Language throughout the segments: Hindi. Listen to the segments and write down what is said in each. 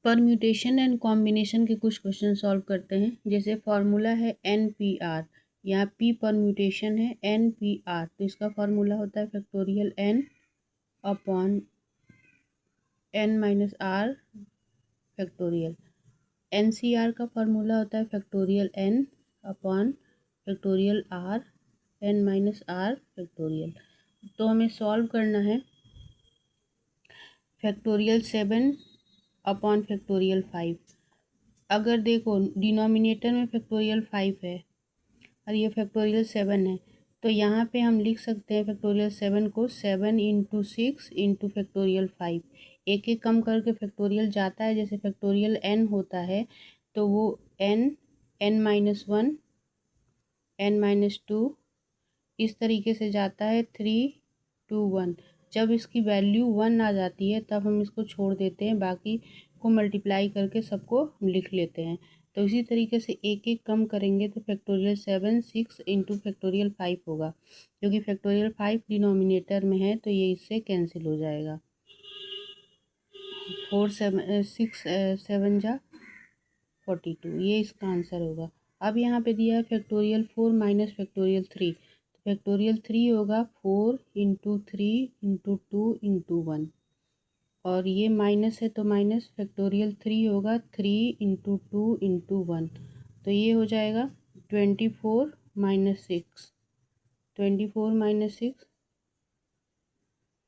परम्यूटेशन एंड कॉम्बिनेशन के कुछ क्वेश्चन सॉल्व करते हैं। जैसे फार्मूला है NPR, यहाँ P परम्यूटेशन है NPR, तो इसका फार्मूला होता है factorial N upon N minus R factorial. NCR का फार्मूला होता है factorial N upon factorial R N minus R factorial. तो हमें सॉल्व करना है फैक्टोरियल 7 अपॉन फैक्टोरियल 5। अगर देखो डिनोमिनेटर में फैक्टोरियल 5 है और ये फैक्टोरियल 7 है, तो यहाँ पे हम लिख सकते हैं फैक्टोरियल 7 को 7 इंटू 6 इंटू फैक्टोरियल 5। एक एक कम करके फैक्टोरियल जाता है। जैसे फैक्टोरियल n होता है तो वो n माइनस 1 n माइनस 2 इस तरीके से जाता है 3 2 1। जब इसकी वैल्यू 1 आ जाती है तब हम इसको छोड़ देते हैं, बाकी को मल्टीप्लाई करके सबको लिख लेते हैं। तो इसी तरीके से एक एक कम करेंगे तो फैक्टोरियल 7 6 इंटू फैक्टोरियल 5 होगा, क्योंकि फैक्टोरियल 5 डिनोमिनेटर में है तो ये इससे कैंसिल हो जाएगा। 4 7 6 7 जा 42, ये इसका आंसर होगा। अब यहाँ पे दिया है फैक्टोरियल 4 माइनस फैक्टोरियल 3, तो फैक्टोरियल 3 होगा 4 इंटू 3 इंटू 2 इंटू 1, और ये माइनस है तो माइनस फैक्टोरियल 3 होगा 3 इंटू 2 इंटू 1, तो ये हो जाएगा 24 माइनस 6, 24 माइनस 6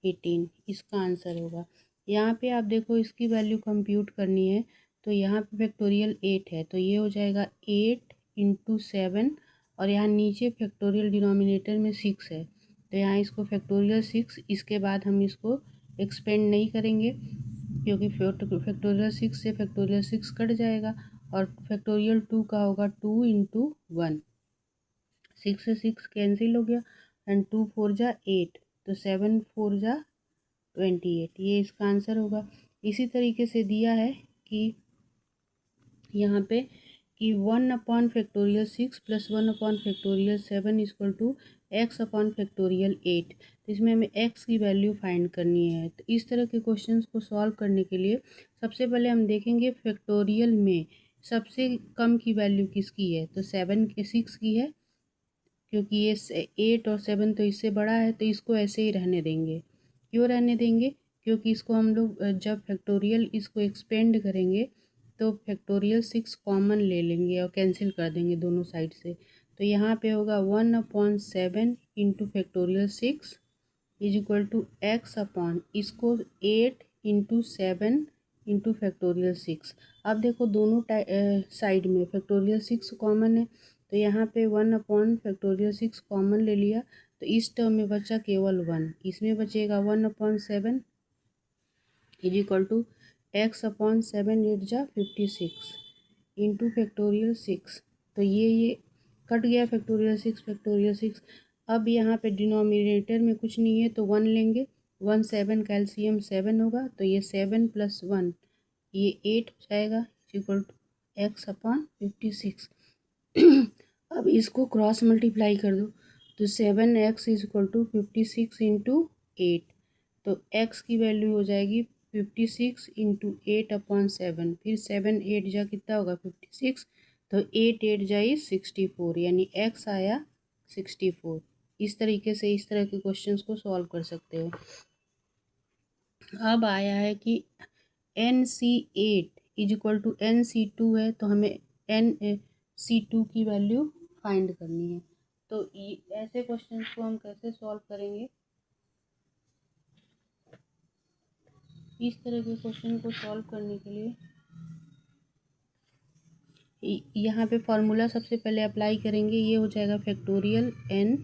18, इसका आंसर होगा। यहाँ पे आप देखो इसकी वैल्यू कंप्यूट करनी है, तो यहाँ पे फैक्टोरियल 8 है तो ये हो जाएगा 8 इंटू 7, और यहाँ नीचे फैक्टोरियल डिनोमिनेटर में 6 है तो यहाँ इसको फैक्टोरियल 6, इसके बाद हम इसको एक्सपेंड नहीं करेंगे क्योंकि फैक्टोरियल 6 से फैक्टोरियल 6 कट जाएगा, और फैक्टोरियल 2 का होगा 2 इंटू 1, 6 से 6 कैंसिल हो गया एंड 2 4 जा 8, तो 7 4 जा 28, ये इसका आंसर होगा। इसी तरीके से दिया है कि यहाँ पे कि 1 upon factorial 6 plus 1 upon factorial 7 equal to x upon factorial 8, तो इसमें हमें x की वैल्यू फाइंड करनी है। तो इस तरह के क्वेश्चंस को सॉल्व करने के लिए सबसे पहले हम देखेंगे फैक्टोरियल में सबसे कम की वैल्यू किसकी है, तो 6 की है, क्योंकि ये 8 और 7 तो इससे बड़ा है, तो इसको ऐसे ही रहने देंगे। क्यों रहने देंगे, क्योंकि इसको हम लोग जब फैक्टोरियल इसको एक्सपेंड करेंगे तो फैक्टोरियल 6 कॉमन ले लेंगे और कैंसिल कर देंगे दोनों साइड से, तो यहाँ पे होगा 1 upon 7 into factorial 6 is equal to x upon इसको 8 इंटू 7 इंटू फैक्टोरियल 6। अब देखो दोनों साइड में फैक्टोरियल 6 कॉमन है, तो यहाँ पे 1 अपॉन फैक्टोरियल 6 कॉमन ले लिया, तो इस टर्म में बचा केवल 1, इसमें बचेगा 1 upon 7 is equal to x upon 7 8 जा 56 इंटू फैक्टोरियल 6, तो ये कट गया फैक्टोरियल 6। अब यहाँ पे डिनोमिनेटर में कुछ नहीं है तो 1 लेंगे, 1 7 कैल्शियम 7 होगा, तो ये 7 प्लस 1 ये 8 हो जाएगा इक्वल टू एक्स अपॉन 56। अब इसको क्रॉस मल्टीप्लाई कर दो, तो 7x is equal to 56 into 8, तो x की वैल्यू हो जाएगी 56 इंटू 8 अपॉन 7, फिर 7 8 जा कितना होगा 56, तो 8 8 जाई 64, यानी x आया 64। इस तरीके से इस तरह के क्वेश्चंस को सॉल्व कर सकते हो। अब आया है कि NC8 is equal to NC2 है, तो हमें NC2 की वैल्यू फाइंड करनी है। तो ऐसे क्वेश्चंस को हम कैसे सॉल्व करेंगे, इस तरह के क्वेश्चन को सॉल्व करने के लिए यहाँ पे फॉर्मूला सबसे पहले अप्लाई करेंगे। ये हो जाएगा फैक्टोरियल n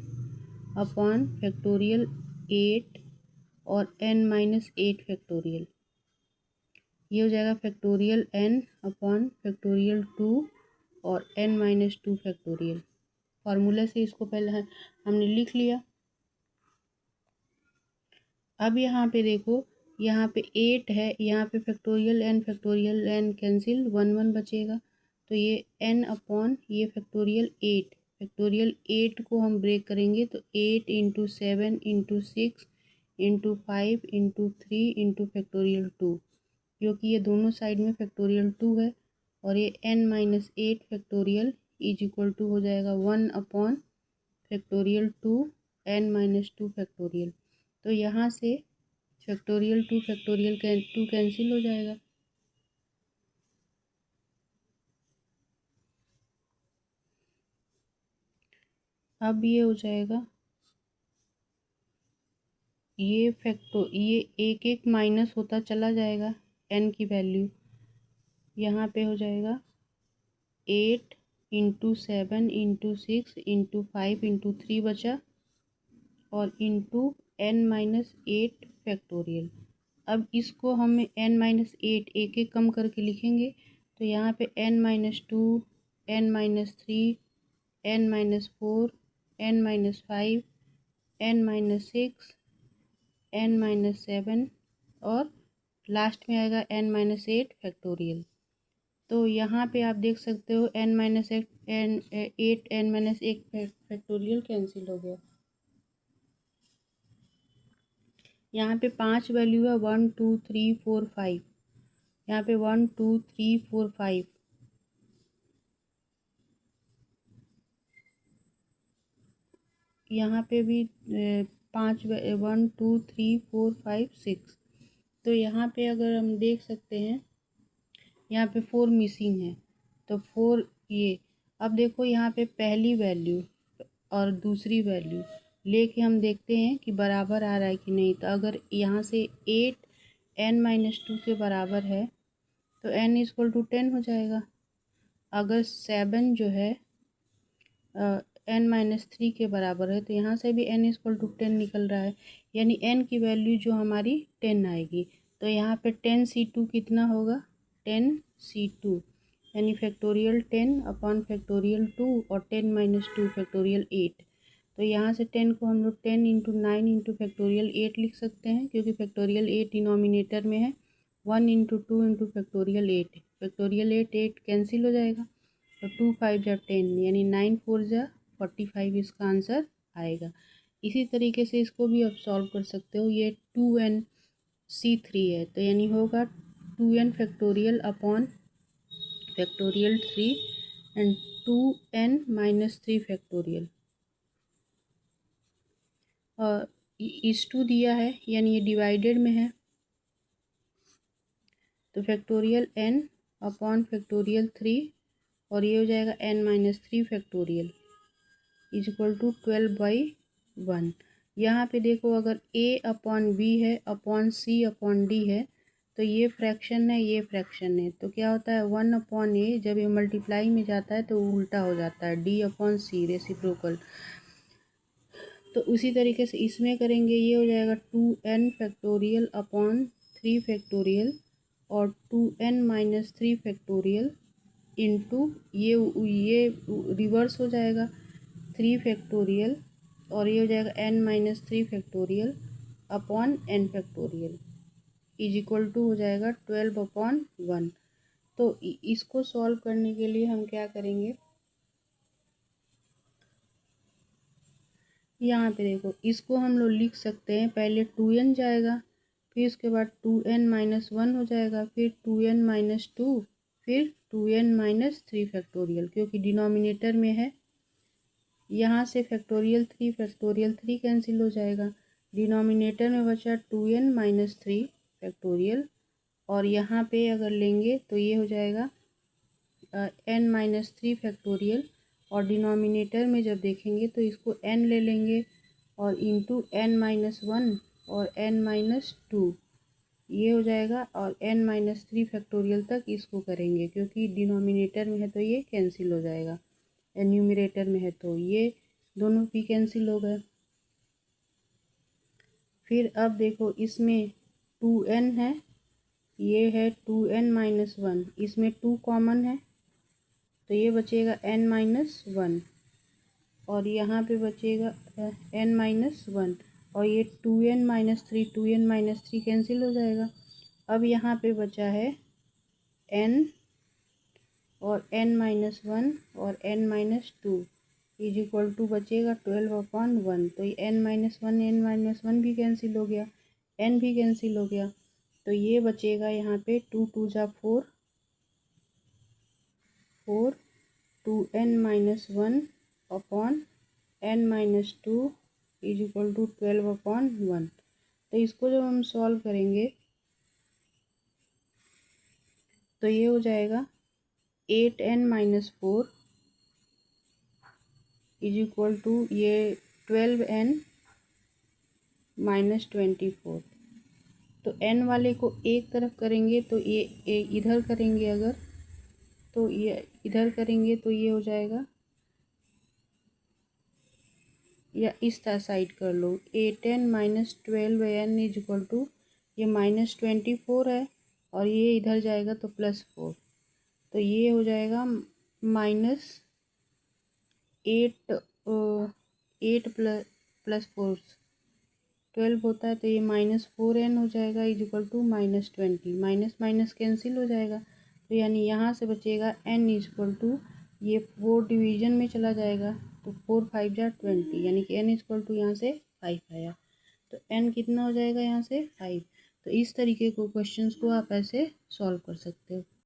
अपॉन फैक्टोरियल 8 और n माइनस 8 फैक्टोरियल, ये हो जाएगा फैक्टोरियल n अपॉन फैक्टोरियल 2 और n माइनस 2 फैक्टोरियल। फार्मूला से इसको पहले हमने लिख लिया। अब यहाँ पे देखो यहाँ पे 8 है, यहाँ पे फैक्टोरियल n कैंसिल 1 1 बचेगा, तो ये n अपॉन ये फैक्टोरियल 8 को हम ब्रेक करेंगे तो 8 into 7 into 6 into 5 into 3 into factorial 2, क्योंकि ये दोनों साइड में फैक्टोरियल 2 है, और ये n-8 factorial is equal to हो जाएगा 1/फैक्टोरियल 2 n-2 फैक्टोरियल। तो यहाँ से फैक्टोरियल 2 फैक्टोरियल 2 कैंसिल हो जाएगा। अब ये हो जाएगा, ये एक एक माइनस होता चला जाएगा, n की वैल्यू यहाँ पे हो जाएगा 8 इंटू 7 इंटू 6 इंटू 5 इंटू 3 बचा, और इंटू n-8 फैक्टोरियल। अब इसको हम n-8 एक एक कम करके लिखेंगे, तो यहाँ पे n-2 n-3 n-4 n-5 n-6 n-7 और लास्ट में आएगा n-8 फैक्टोरियल। तो यहाँ पे आप देख सकते हो n-8 n-8 फैक्टोरियल कैंसिल हो गया। यहाँ पे 5 वैल्यू है, 1 2 3 4 5, यहाँ पे 1 2 3 4 5, यहाँ पे भी 5 1 2 3 4 5 6। तो यहाँ पे अगर हम देख सकते हैं, यहाँ पे 4 मिसिंग है, तो 4 ये। अब देखो यहाँ पे पहली वैल्यू और दूसरी वैल्यू लेके हम देखते हैं कि बराबर आ रहा है कि नहीं। तो अगर यहाँ से 8 n-2 के बराबर है तो n इक्वल टू 10 हो जाएगा। अगर 7 जो है n-3 के बराबर है तो यहाँ से भी n इक्वल टू 10 निकल रहा है, यानी n की वैल्यू जो हमारी 10 आएगी। तो यहाँ पे 10c2 कितना होगा, 10c2 यानी फैक्टोरियल 10/फैक्टोरियल 2 और 10-2 फैक्टोरियल 8। तो यहाँ से 10 को हम लोग 10 इंटू 9 इंटू फैक्टोरियल 8 लिख सकते हैं, क्योंकि फैक्टोरियल 8 डिनोमिनेटर में है। 1 into 2 into factorial 8, factorial 8 cancel हो जाएगा, तो 2 5 जा 10 यानी 9 4 जा 45 इसका आंसर आएगा। इसी तरीके से इसको भी आप सॉल्व कर सकते हो। ये 2nc3 है, तो यानी होगा 2n factorial upon factorial 3 and 2n-3 factorial. और इस 2 दिया है यानी ये डिवाइडेड में है, तो फैक्टोरियल n अपॉन फैक्टोरियल 3 और ये हो जाएगा n-3 factorial is equal to 12/1। यहाँ पे देखो, अगर a अपॉन b है अपॉन c अपॉन d है, तो ये फ्रैक्शन है ये फ्रैक्शन है, तो क्या होता है 1/a, जब ये मल्टीप्लाई में जाता है तो उल्टा हो जाता है, d अपॉन c रेसिप्रोकल। तो उसी तरीके से इसमें करेंगे, ये हो जाएगा 2n फैक्टोरियल अपॉन 3 फैक्टोरियल और 2n-3 फैक्टोरियल इंटू ये रिवर्स हो जाएगा 3 फैक्टोरियल और ये हो जाएगा n-3 factorial upon n factorial is equal to हो जाएगा 12/1। तो इसको सॉल्व करने के लिए हम क्या करेंगे, यहाँ पे देखो, इसको हम लोग लिख सकते हैं, पहले 2n जाएगा, फिर उसके बाद 2n-1 हो जाएगा, फिर 2n-2, फिर 2n-3 फैक्टोरियल, क्योंकि डिनोमिनेटर में है। यहाँ से फैक्टोरियल 3 कैंसिल हो जाएगा, डिनोमिनेटर में बचा 2n-3 फैक्टोरियल, और यहाँ पे अगर लेंगे तो ये हो जाएगा n-3 फैक्टोरियल, और डिनोमिनेटर में जब देखेंगे तो इसको n ले लेंगे और इंटू n-1 और n-2 ये हो जाएगा, और n-3 फैक्टोरियल तक इसको करेंगे, क्योंकि डिनोमिनेटर में है तो ये कैंसिल हो जाएगा, न्यूमरेटर में है तो ये दोनों भी कैंसिल हो गए। फिर अब देखो, इसमें 2n है, ये है 2n-1, इसमें 2 कॉमन है तो ये बचेगा n-1, और यहाँ पे बचेगा n-1, और ये 2n-3 कैंसिल हो जाएगा। अब यहाँ पे बचा है n और n-1 और n-2 इज इक्वल टू बचेगा 12/1। तो ये n-1 भी कैंसिल हो गया, n भी कैंसिल हो गया, तो ये बचेगा यहाँ पे 2 2 जा 4, 4 2n माइनस 1 अपॉन n minus 2 is equal to 12 upon 1। तो इसको जब हम सॉल्व करेंगे तो ये हो जाएगा 8n minus 4 is equal to ये 12n माइनस 24। तो n वाले को एक तरफ करेंगे तो ये इधर करेंगे, अगर तो ये इधर करेंगे तो ये हो जाएगा, या इस तरह साइड कर लो, 8n minus 12n is equal to ये माइनस 24 है और ये इधर जाएगा तो प्लस 4। तो ये हो जाएगा माइनस 8 प्लस 4 12 होता है, तो ये माइनस 4n हो जाएगा is equal to minus 20। Minus minus cancel हो जाएगा, तो यानी यहाँ से बचेगा n इज इक्वल टू ये 4 डिवीजन में चला जाएगा तो 4 5 जा 20, यानी कि n इज इक्वल टू यहाँ से 5 आया। तो n कितना हो जाएगा यहाँ से 5। तो इस तरीके को क्वेश्चंस को आप ऐसे सॉल्व कर सकते हो।